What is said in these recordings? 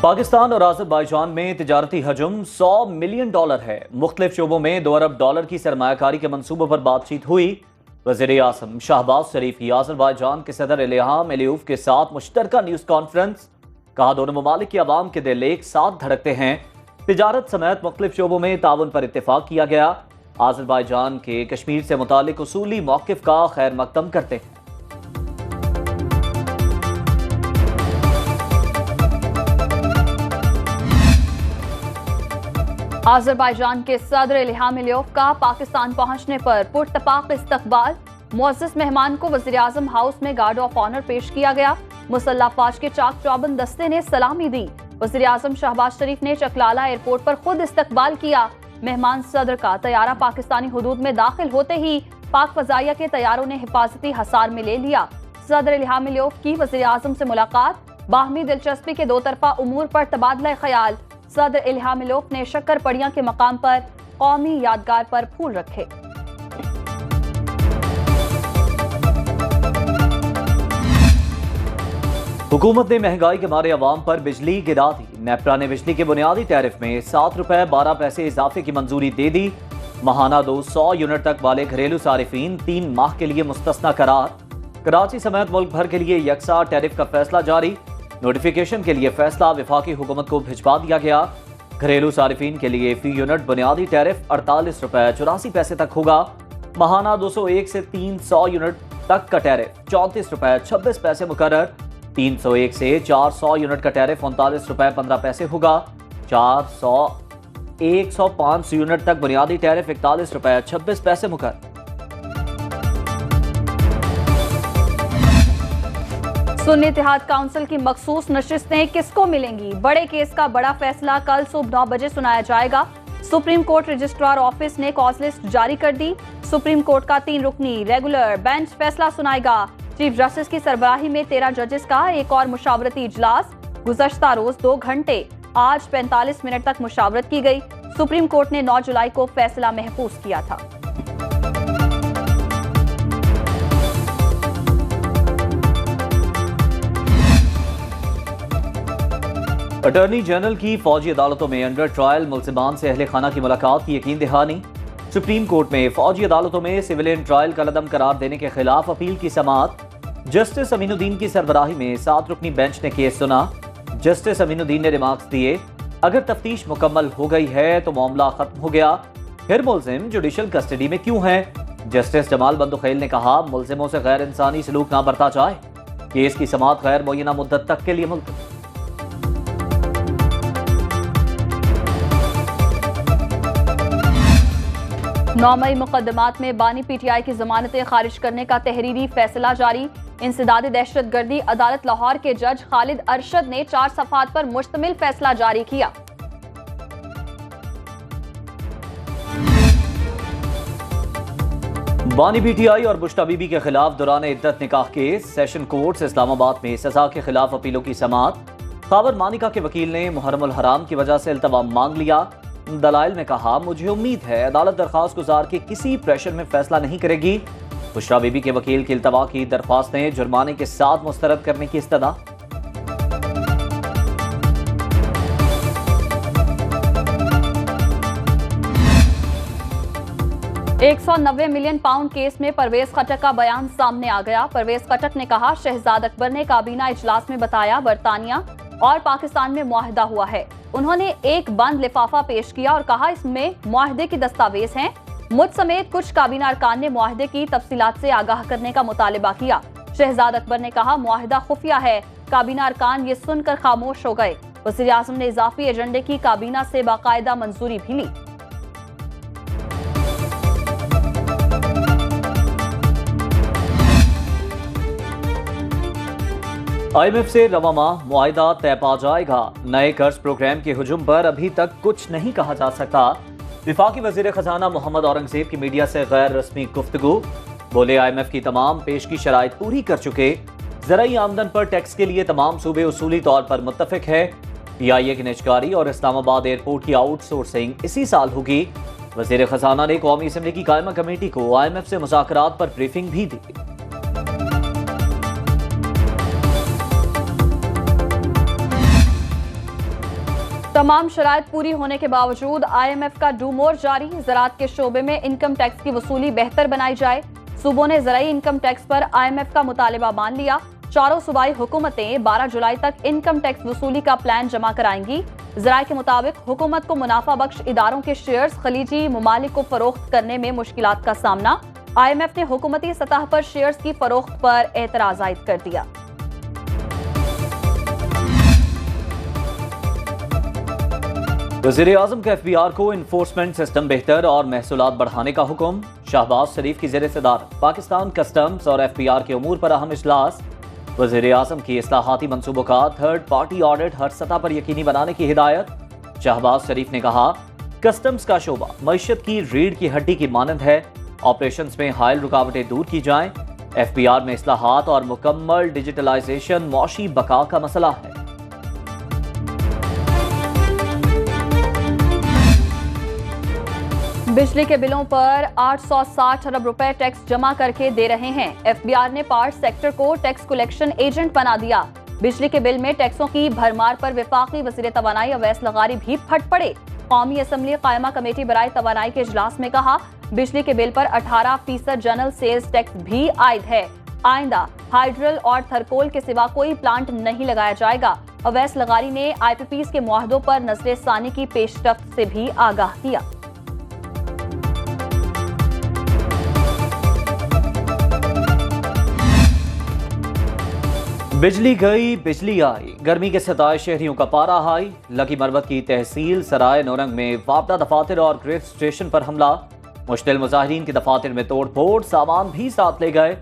पाकिस्तान और आज़रबाईजान में तिजारती हजम $100 मिलियन है। मुख्तलिफ शोबों में $2 अरब की सरमायाकारी के मंसूबों पर बातचीत हुई। वज़ीर आज़म शहबाज शरीफ की आज़रबाईजान के सदर इल्हाम अलीयव के साथ मुश्तरका न्यूज़ कॉन्फ्रेंस। कहा, दोनों ममालिक के अवाम के दिल एक साथ धड़कते हैं। तिजारत समेत मुख्तलिफ शोबों में ताउन पर इत्तेफाक किया गया। आज़रबाईजान के कश्मीर से मुतालिक उसूली मौक़िफ़ का खैर मकदम करते हैं। आज़रबाईजान के सदर इल्हाम अलीयव का पाकिस्तान पहुंचने पर पुरतपाक इस्तकबाल। मुअज़्ज़ज़ मेहमान को वज़ीर आज़म हाउस में गार्ड ऑफ ऑनर पेश किया गया। मुसल्लह अफवाज के चाक चौबंद दस्ते ने सलामी दी। वज़ीर आज़म शहबाज शरीफ ने चकलाला एयरपोर्ट पर खुद इस्तकबाल किया। मेहमान सदर का तैयारा पाकिस्तानी हुदूद में दाखिल होते ही पाक फजाइया के तैयारों ने हिफाजती हसार में ले लिया। सदर इल्हाम अलीयव की वज़ीर आज़म से मुलाकात, बाहमी दिलचस्पी के दो तरफा उमूर पर तबादला ख्याल। सदर इल्हाम अलीयव ने शक्कर पड़ियां के मकाम पर कौमी यादगार पर फूल रखे। हुकूमत ने महंगाई के मारे अवाम पर बिजली गिरा दी। नेपरा ने बिजली के बुनियादी टैरिफ में ₹7.12 इजाफे की मंजूरी दे दी। माहाना 200 यूनिट तक वाले घरेलू सारिफीन 3 माह के लिए मुस्तस्ना करार। कराची समेत मुल्क भर के लिए यकसा टैरिफ का फैसला जारी। नोटिफिकेशन के लिए फैसला वफाकी हुकूमत को भिजवा दिया गया। घरेलू सारिफीन के लिए फी यूनिट बुनियादी टैरिफ ₹48.84 तक होगा। माहाना 201 से 300 यूनिट तक का टैरिफ ₹34.26 मुकर्रर। 301 से 400 यूनिट का टैरिफ ₹39.15 होगा। 105 यूनिट तक बुनियादी टैरिफ ₹41.26 मुकर्रर। सुन्नी इत्तेहाद काउंसिल की मखसूस नशिस्तें किसको मिलेंगी? बड़े केस का बड़ा फैसला कल सुबह 9 बजे सुनाया जाएगा। सुप्रीम कोर्ट रजिस्ट्रार ऑफिस ने कॉज लिस्ट जारी कर दी। सुप्रीम कोर्ट का 3 रुकनी रेगुलर बेंच फैसला सुनाएगा। चीफ जस्टिस की सरबराही में 13 जजेस का एक और मुशावरती इजलास। गुज़श्ता रोज 2 घंटे, आज 45 मिनट तक मुशावरत की गई। सुप्रीम कोर्ट ने 9 जुलाई को फैसला महफूज किया था। अटॉर्नी जनरल की फौजी अदालतों में अंडर ट्रायल मुल्जिमान से अहले खाना की मुलाकात की यकीन दहानी। सुप्रीम कोर्ट में फौजी अदालतों में सिविलियन ट्रायल का लदम करार देने के खिलाफ अपील की समाअत। जस्टिस अमीनुद्दीन की सरबराही में 7 रुकनी बेंच ने केस सुना। जस्टिस अमीनुद्दीन ने रिमार्क्स दिए, अगर तफ्तीश मुकम्मल हो गई है तो मामला खत्म हो गया, फिर मुल्जिम जुडिशल कस्टडी में क्यों है? जस्टिस जमाल बंदुखैल ने कहा, मुल्जिमों से गैर इंसानी सलूक ना बरता जाए। केस की समाअत गैर मुय्यना मुद्दत तक के लिए मुलतवी। 9 मई मुकदमात में बानी पीटीआई की जमानतें खारिज करने का तहरीरी फैसला जारी। इंसदाद दहशतगर्दी अदालत लाहौर के जज खालिद अरशद ने 4 सफ़हात पर मुश्तमिल फैसला जारी किया। बानी पीटीआई और बुश्ता बीबी के खिलाफ दौरान इद्दत निकाह केस। सेशन कोर्ट इस्लामाबाद में सजा के खिलाफ अपीलों की समाअत। खाबर मानिका के वकील ने मुहर्रमुल हराम की वजह से इल्तवा मांग लिया। दलाइल में कहा, मुझे उम्मीद है अदालत दरख्वास्त गुजार के किसी प्रेशर में फैसला नहीं करेगी। बुशरा बीबी के वकील की इल्तवा की दरख्वास्तें जुर्माने के साथ मुस्तरद करने की इस्तदा। £190 मिलियन केस में परवेज खटक का बयान सामने आ गया। परवेज खटक ने कहा, शहजाद अकबर ने काबीना इजलास में बताया बरतानिया और पाकिस्तान में मुआहदा हुआ है। उन्होंने एक बंद लिफाफा पेश किया और कहा, इसमें मुआहदे की दस्तावेज हैं। मुझ समेत कुछ काबीना अरकान ने मुआहदे की तफसीलात से आगाह करने का मुतालिबा किया। शहजाद अकबर ने कहा, मुआहदा खुफिया है। काबीना अरकान ये सुनकर खामोश हो गए। वज़ीर आज़म ने इजाफी एजेंडे की काबीना से बाकायदा मंजूरी भी ली। IMF से रवा माह मुआहिदा तय पा जाएगा। नए कर्ज प्रोग्राम के हुजूम पर अभी तक कुछ नहीं कहा जा सकता। विफाकी वजीर खजाना मोहम्मद औरंगजेब की मीडिया से गैर रस्मी गुफ्तगू। बोले, IMF की तमाम पेश की शराइत पूरी कर चुके। ज़राई आमदन पर टैक्स के लिए तमाम सूबे उसूली तौर पर मुत्तफिक है। PIA की निजकारी और इस्लामाबाद एयरपोर्ट की आउटसोर्सिंग इसी साल होगी। वजीर खजाना ने कौमी असम्बली की कायमा कमेटी को IMF से मुज़ाकरात पर ब्रीफिंग भी दी। तमाम शराइत पूरी होने के बावजूद IMF का डू मोर जारी। ज़राअत के शोबे में इनकम टैक्स की वसूली बेहतर बनाई जाए। सूबों ने ज़राई इनकम टैक्स पर IMF का मुतालिबा मान लिया। चारों सूबाई हुकूमतें 12 जुलाई तक इनकम टैक्स वसूली का प्लान जमा कराएंगी। ज़राए के मुताबिक हुकूमत को मुनाफा बख्श इदारों के शेयर्स खलीजी ममालिक को फरोख्त करने में मुश्किलात का सामना। IMF ने हुकूमती सतह पर शेयर्स की फरोख्त पर एतराज आयद कर दिया। वज़ीर-ए-आज़म के FBR को इन्फोर्समेंट सिस्टम बेहतर और महसूलात बढ़ाने का हुक्म। शहबाज शरीफ की ज़ेर सदारत पाकिस्तान कस्टम्स और FBR के उमूर पर अहम इजलास। वज़ीर-ए-आज़म की इस्लाहाती मंसूबों का थर्ड पार्टी ऑडिट हर सतह पर यकीनी बनाने की हिदायत। शहबाज शरीफ ने कहा, कस्टम्स का शोबा मईशत की रीढ़ की हड्डी की मानंद है। ऑपरेशंस में हायल रुकावटें दूर की जाएं। FBR में इस्लाहात और मुकम्मल डिजिटलाइजेशन मौशी बका का मसला है। बिजली के बिलों पर 860 अरब रुपए टैक्स जमा करके दे रहे हैं। FBR ने पावर सेक्टर को टैक्स कलेक्शन एजेंट बना दिया। बिजली के बिल में टैक्सों की भरमार पर वफाकी वज़ीर तवानाई अवैस लगारी भी फट पड़े। कौमी असम्बली कायमा कमेटी बराए तवानाई के इजलास में कहा, बिजली के बिल पर 18% जनरल सेल्स टैक्स भी आयद है। आइंदा हाइड्रल और थरकोल के सिवा कोई प्लांट नहीं लगाया जाएगा। अवैस लगारी ने IPPs के मुआहदों पर नजर सानी की पेशरफ्त से भी आगाह किया। बिजली गई बिजली आई, गर्मी के सताए शहरियों का पारा हाई। लकी मरवत की तहसील सराय नौरंग में वापदा दफातर और ग्रेड स्टेशन पर हमला। मुश्तिल मुजाहिरीन के दफातर में तोड़ फोड़, सामान भी साथ ले गए।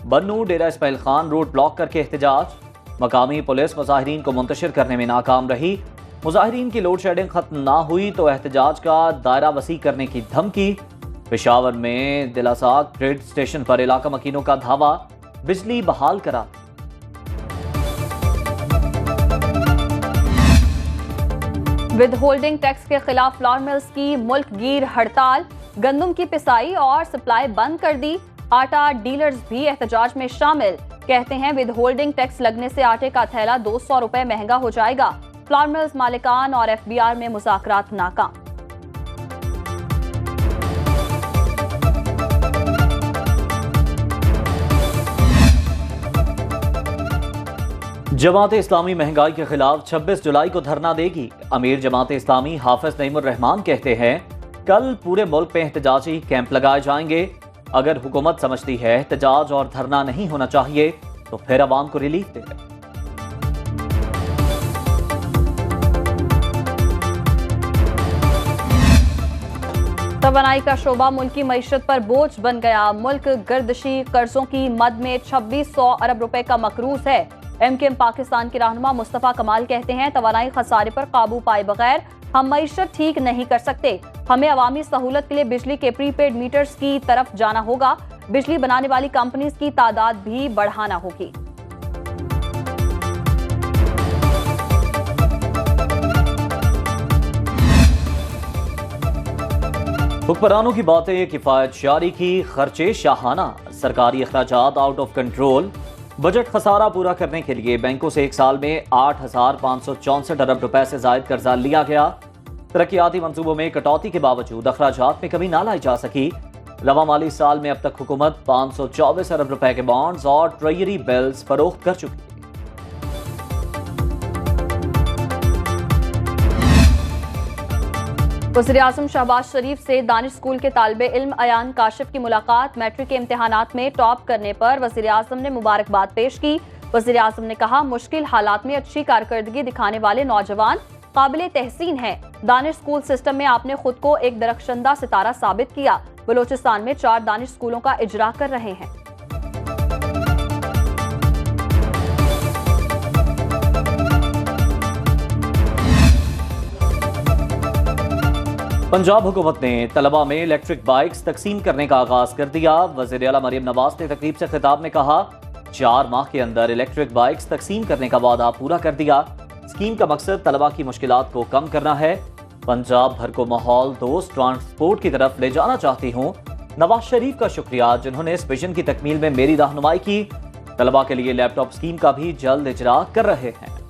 बन्नू डेरा इस्माइल खान रोड ब्लॉक करके एहतजाज। मकामी पुलिस मुजाहिरीन को मुंतशिर करने में नाकाम रही। मुजाहिरीन की लोड शेडिंग खत्म ना हुई तो एहतजाज का दायरा वसी करने की धमकी। पेशावर में दिलासाक ग्रेड स्टेशन पर इलाका मकीनों का धावा, बिजली बहाल करा। विद होल्डिंग टैक्स के खिलाफ फ्लावर मिल्स की मुल्क गिर हड़ताल। गंदम की पिसाई और सप्लाई बंद कर दी। आटा डीलर्स भी एहतजाज में शामिल। कहते हैं विद होल्डिंग टैक्स लगने से आटे का थैला 200 रुपए महंगा हो जाएगा। फ्लावर मिल्स मालिकान और FBR में मुज़ाकरात नाकाम। जमात इस्लामी महंगाई के खिलाफ 26 जुलाई को धरना देगी। अमीर जमात इस्लामी हाफिज नईमुर रहमान कहते हैं, कल पूरे मुल्क में एहतजाजी कैंप लगाए जाएंगे। अगर हुकूमत समझती है एहतजाज और धरना नहीं होना चाहिए तो फिर अवाम को रिलीफ दे। तवानाई का शोबा मुल्की मईशत पर बोझ बन गया। मुल्क गर्दशी कर्जों की मद में 2600 अरब रुपए का मकरूज है। MKM पाकिस्तान के रहनुमा मुस्तफा कमाल कहते हैं, तवानाई खसारे पर काबू पाए बगैर हम मईशत ठीक नहीं कर सकते। हमें अवामी सहूलत के लिए बिजली के प्रीपेड मीटर्स की तरफ जाना होगा। बिजली बनाने वाली कंपनीज की तादाद भी बढ़ाना होगी। हुक्मरानों की बातें किफायत जारी की, खर्चे शाहाना, सरकारी अखराजात आउट ऑफ कंट्रोल। बजट खसारा पूरा करने के लिए बैंकों से एक साल में 8,564 अरब रुपए से जायद कर्जा लिया गया। तरक्याती मंसूबों में कटौती के बावजूद अखराजात में कमी ना लाई जा सकी। रवा माली साल में अब तक हुकूमत 524 अरब रुपए के बॉन्ड्स और ट्रेजरी बिल्स फरोख्त कर चुकी है। वज़ीर-ए-आज़म शहबाज शरीफ से दानिश स्कूल के तालिबे इल्म अयान काशिफ की मुलाकात। मैट्रिक के इम्तिहानात में टॉप करने पर वज़ीर-ए-आज़म ने मुबारकबाद पेश की। वज़ीर-ए-आज़म ने कहा, मुश्किल हालात में अच्छी कारकर्दगी दिखाने वाले नौजवान काबिले तहसीन हैं। दानिश स्कूल सिस्टम में आपने खुद को एक दरख्शंदा सितारा साबित किया। बलोचिस्तान में 4 दानिश स्कूलों का इजरा कर रहे हैं। पंजाब हुकूमत ने तलबा में इलेक्ट्रिक बाइक्स तकसीम करने का आगाज कर दिया। वज़ीर आला मरियम नवाज ने तकरीब से खिताब में कहा, 4 माह के अंदर इलेक्ट्रिक बाइक्स तकसीम करने का वादा पूरा कर दिया। स्कीम का मकसद तलबा की मुश्किलात को कम करना है। पंजाब भर को माहौल दोस्त ट्रांसपोर्ट की तरफ ले जाना चाहती हूँ। नवाज शरीफ का शुक्रिया जिन्होंने इस विजन की तकमील में मेरी रहनुमाई की। तलबा के लिए लैपटॉप स्कीम का भी जल्द इजरा कर रहे हैं।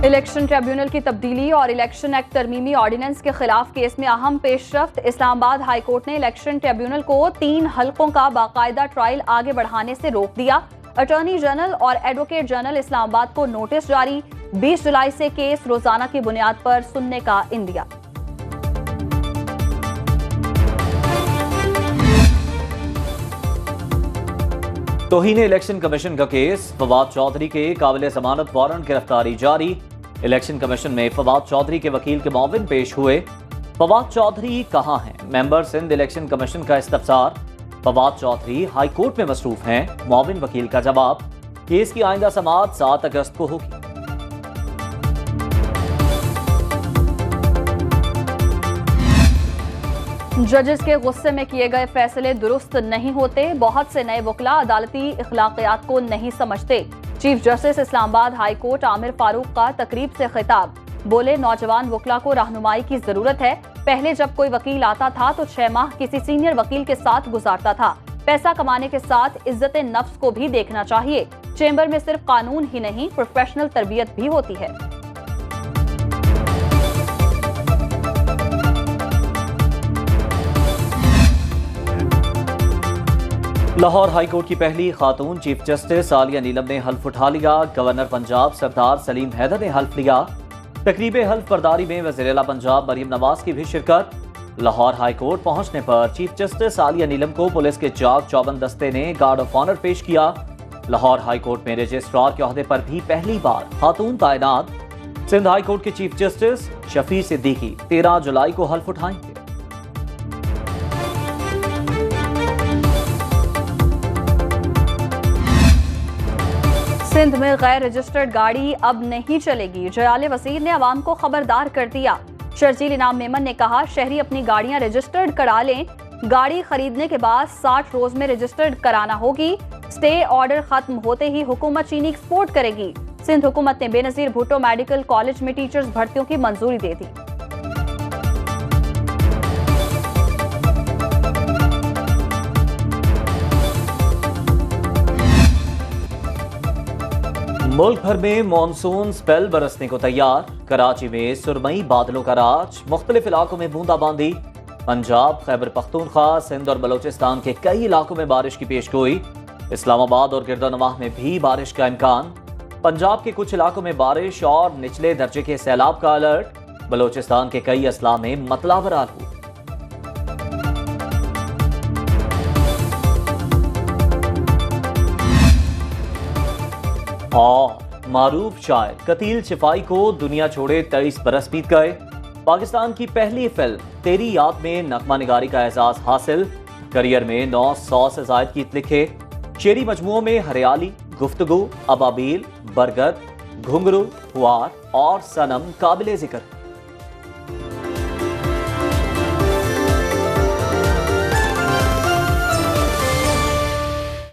इलेक्शन ट्रिब्यूनल की तब्दीली और इलेक्शन एक्ट तरमीमी ऑर्डिनेंस के खिलाफ केस में अहम पेशरफ्त। इस्लामाबाद हाई कोर्ट ने इलेक्शन ट्रिब्यूनल को 3 हलकों का बाकायदा ट्रायल आगे बढ़ाने से रोक दिया। अटॉर्नी जनरल और एडवोकेट जनरल इस्लामाबाद को नोटिस जारी। 20 जुलाई से केस रोजाना की बुनियाद पर सुनने का इंदिया। तौहीन इलेक्शन कमीशन का केस, फवाद चौधरी के काबिल जमानत वारंट गिरफ्तारी जारी। इलेक्शन कमीशन में फवाद चौधरी के वकील के मुआविन पेश हुए। फवाद चौधरी कहां हैं? मेंबर सिंध इलेक्शन कमीशन का इस्तफसार। फवाद चौधरी हाई कोर्ट में मसरूफ हैं। मुआविन वकील का जवाब, केस की आइंदा समाअत 7 अगस्त को होगी। जजेस के गुस्से में किए गए फैसले दुरुस्त नहीं होते। बहुत से नए वकला अदालती इखलाकियात को नहीं समझते। Chief justice Islamabad high court Aamir Farooq का तकरीब से खिताब। बोले, नौजवान वकला को रहनुमाई की जरूरत है। पहले जब कोई वकील आता था तो 6 माह किसी सीनियर वकील के साथ गुजारता था। पैसा कमाने के साथ इज्जत नफ्स को भी देखना चाहिए। चेंबर में सिर्फ कानून ही नहीं, प्रोफेशनल तरबियत भी होती है। लाहौर हाई कोर्ट की पहली खातून चीफ जस्टिस आलिया नीलम ने हल्फ उठा लिया। गवर्नर पंजाब सरदार सलीम हैदर ने हल्फ लिया। तकरीब हल्फ बर्दारी में वज़ीर-ए-आला पंजाब मरियम नवाज की भी शिरकत। लाहौर हाई कोर्ट पहुंचने पर चीफ जस्टिस आलिया नीलम को पुलिस के चाक चौबंद दस्ते ने गार्ड ऑफ ऑनर पेश किया। लाहौर हाई कोर्ट में रजिस्ट्रार के ओहदे पर भी पहली बार खातून तैनात। सिंध हाई कोर्ट के चीफ जस्टिस शफी सिद्दीकी 13 जुलाई को हल्फ उठाएंगे। सिंध में गैर रजिस्टर्ड गाड़ी अब नहीं चलेगी। जयाले वजीर ने अवाम को खबरदार कर दिया। शर्जील इनाम मेमन ने कहा, शहरी अपनी गाड़ियां रजिस्टर्ड करा लें। गाड़ी खरीदने के बाद 60 रोज में रजिस्टर्ड कराना होगी। स्टे ऑर्डर खत्म होते ही हुकूमत चीनी एक्सपोर्ट करेगी। सिंध हुकूमत ने बेनजीर भुट्टो मेडिकल कॉलेज में टीचर्स भर्तियों की मंजूरी दे दी। मुल्क भर में मानसून स्पेल बरसने को तैयार। कराची में सुरमई बादलों का राज, मुख्तलिफ इलाकों में बूंदाबांदी। पंजाब, खैबर पख्तूनख्वा, सिंध और बलोचिस्तान के कई इलाकों में बारिश की पेशगोई। इस्लामाबाद और गिरदोनवाह में भी बारिश का इम्कान। पंजाब के कुछ इलाकों में बारिश और निचले दर्जे के सैलाब का अलर्ट। बलोचिस्तान के कई अजला में मतलावर आलू। और मारूफ शायर कतील शिफाई को दुनिया छोड़े 23 बरस बीत गए। पाकिस्तान की पहली फिल्म तेरी याद में नगमा निगारी का एजाज हासिल। करियर में 900 से जायद गीत लिखे। शेरी मजमुओं में हरियाली, गुफ्तगू, अबाबील, बरगद, घुंघरू, हुआर और सनम काबिले जिक्र।